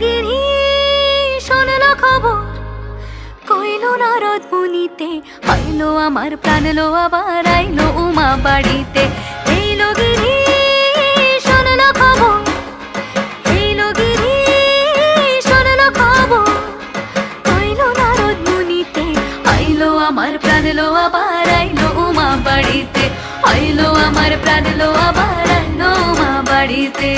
গিরি শোনলো খবর, কইলো নারদ মুনিতে, আইলো আমার প্রাণ লো আবার আইলো উমা বাড়িতে। এইলো গিরি শোনলো খবর, এইলো গিরি শোনলো খবর, কইলো নারদ মুনিতে, আইলো আমার প্রাণ লো আবার আইলো উমা বাড়িতে, আইলো আমার প্রাণ লো আবার আইলো উমা বাড়িতে।